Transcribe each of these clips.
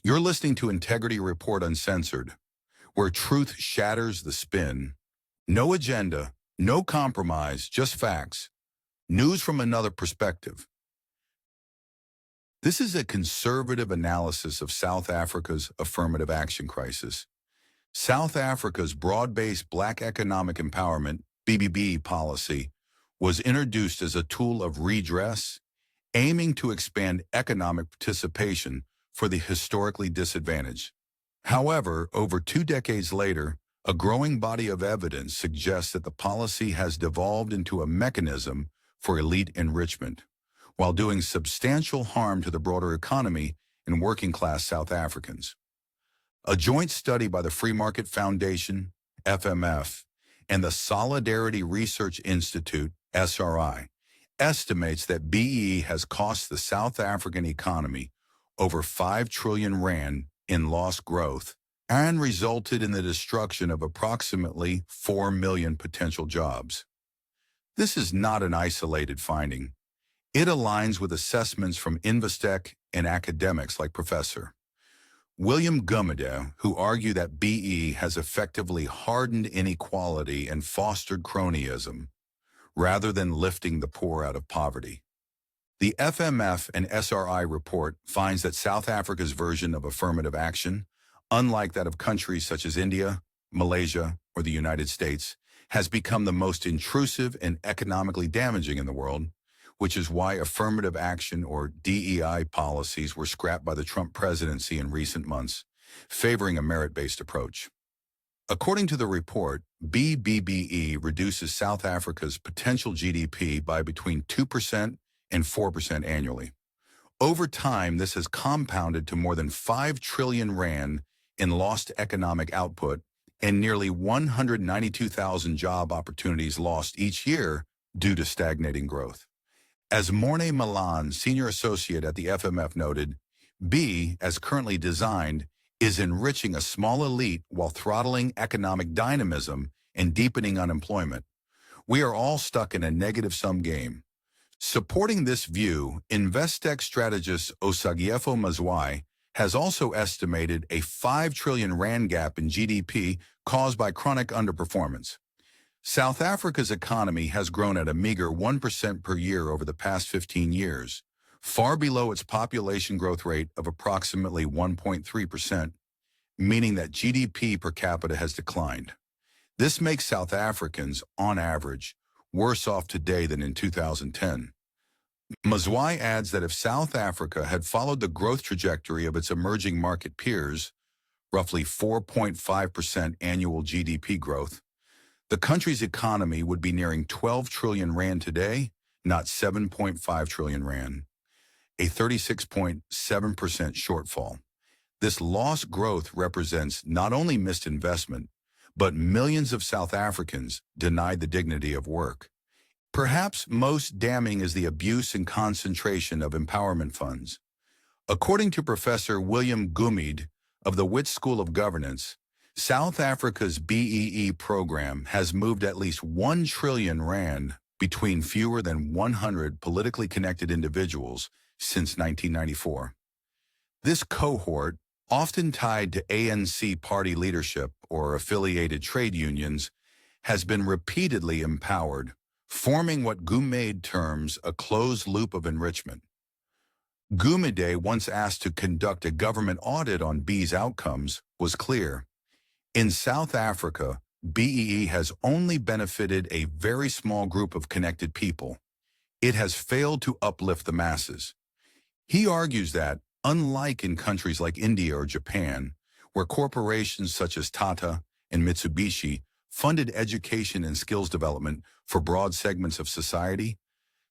You're listening to Integrity Report Uncensored, where truth shatters the spin. No agenda, no compromise, just facts. News from another perspective. This is a conservative analysis of South Africa's affirmative action crisis. South Africa's broad-based Black economic empowerment, B-BBEE policy, was introduced as a tool of redress, aiming to expand economic participation for the historically disadvantaged. However, over 2 decades later, a growing body of evidence suggests that the policy has devolved into a mechanism for elite enrichment, while doing substantial harm to the broader economy and working-class South Africans. A joint study by the Free Market Foundation, FMF, and the Solidarity Research Institute, SRI, estimates that BEE has cost the South African economy over 5 trillion rand in lost growth and resulted in the destruction of approximately 4 million potential jobs. This is not an isolated finding. It aligns with assessments from Investec and academics like Professor William Gumede, who argue that BEE has effectively hardened inequality and fostered cronyism, rather than lifting the poor out of poverty. The FMF and SRI report finds that South Africa's version of affirmative action, unlike that of countries such as India, Malaysia, or the United States, has become the most intrusive and economically damaging in the world, which is why affirmative action or DEI policies were scrapped by the Trump presidency in recent months, favoring a merit-based approach. According to the report, B-BBEE reduces South Africa's potential GDP by between 2% and 4% annually. Over time, this has compounded to more than 5 trillion rand in lost economic output and nearly 192,000 job opportunities lost each year due to stagnating growth. As Morne Milan, senior associate at the FMF noted, B, as currently designed, is enriching a small elite while throttling economic dynamism and deepening unemployment. We are all stuck in a negative-sum game. Supporting this view, Investec strategist Osagyefo Mazwai has also estimated a 5 trillion rand gap in GDP caused by chronic underperformance. South Africa's economy has grown at a meager 1% per year over the past 15 years, far below its population growth rate of approximately 1.3%, meaning that GDP per capita has declined. This makes South Africans, on average, worse off today than in 2010. Mazwai adds that if South Africa had followed the growth trajectory of its emerging market peers, roughly 4.5% annual GDP growth, the country's economy would be nearing 12 trillion rand today, not 7.5 trillion rand, a 36.7% shortfall. This lost growth represents not only missed investment, but millions of South Africans denied the dignity of work. Perhaps most damning is the abuse and concentration of empowerment funds. According to Professor William Gumede of the Wits School of Governance, South Africa's BEE program has moved at least 1 trillion rand between fewer than 100 politically connected individuals since 1994. This cohort, often tied to ANC party leadership or affiliated trade unions, has been repeatedly empowered, forming what Gumede terms a closed loop of enrichment. Gumede, once asked to conduct a government audit on B's outcomes, was clear. In South Africa, BEE has only benefited a very small group of connected people. It has failed to uplift the masses. He argues that, unlike in countries like India or Japan, where corporations such as Tata and Mitsubishi funded education and skills development for broad segments of society,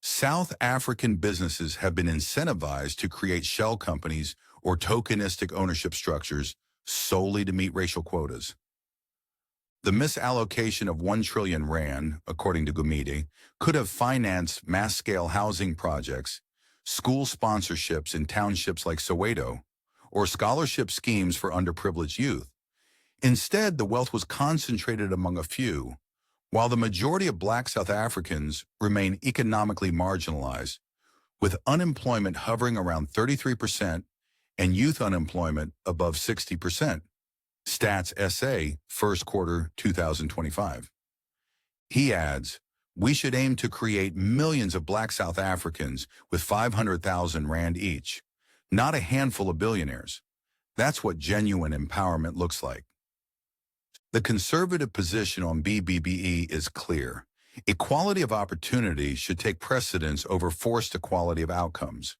South African businesses have been incentivized to create shell companies or tokenistic ownership structures solely to meet racial quotas. The misallocation of 1 trillion rand, according to Gumede, could have financed mass-scale housing projects, school sponsorships in townships like Soweto, or scholarship schemes for underprivileged youth. Instead, the wealth was concentrated among a few, while the majority of Black South Africans remain economically marginalized, with unemployment hovering around 33% and youth unemployment above 60%. Stats SA, first quarter 2025. He adds, we should aim to create millions of Black South Africans with 500,000 Rand each, not a handful of billionaires. That's what genuine empowerment looks like. The conservative position on B-BBEE is clear. Equality of opportunity should take precedence over forced equality of outcomes.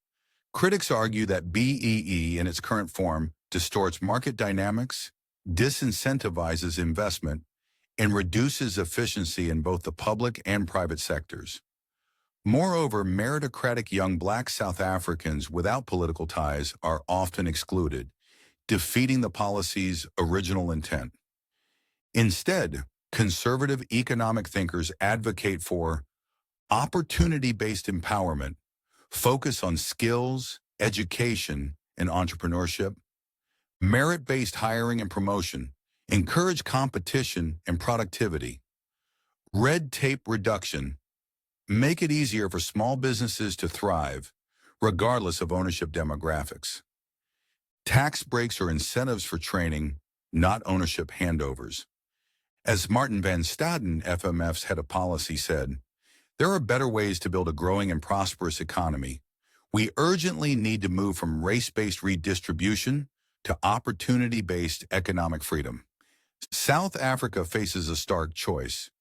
Critics argue that BEE in its current form distorts market dynamics, disincentivizes investment, and reduces efficiency in both the public and private sectors. Moreover, meritocratic young Black South Africans without political ties are often excluded, defeating the policy's original intent. Instead, conservative economic thinkers advocate for opportunity-based empowerment, focus on skills, education, and entrepreneurship, merit-based hiring and promotion, encourage competition and productivity, red tape reduction, make it easier for small businesses to thrive, regardless of ownership demographics. Tax breaks are incentives for training, not ownership handovers. As Martin van Staden, FMF's head of policy, said, there are better ways to build a growing and prosperous economy. We urgently need to move from race-based redistribution to opportunity-based economic freedom. South Africa faces a stark choice: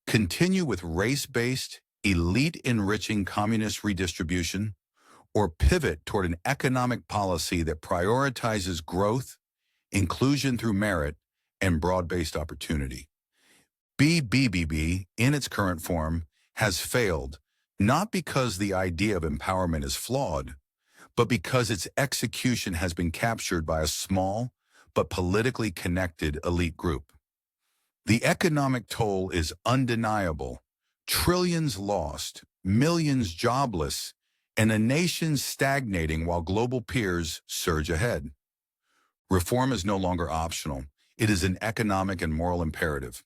continue with race-based, elite-enriching communist redistribution, or pivot toward an economic policy that prioritizes growth, inclusion through merit, and broad-based opportunity. B-BBEE, in its current form, has failed, not because the idea of empowerment is flawed, but because its execution has been captured by a small but politically connected elite group. The economic toll is undeniable: trillions lost, millions jobless, and a nation stagnating while global peers surge ahead. Reform is no longer optional. It is an economic and moral imperative.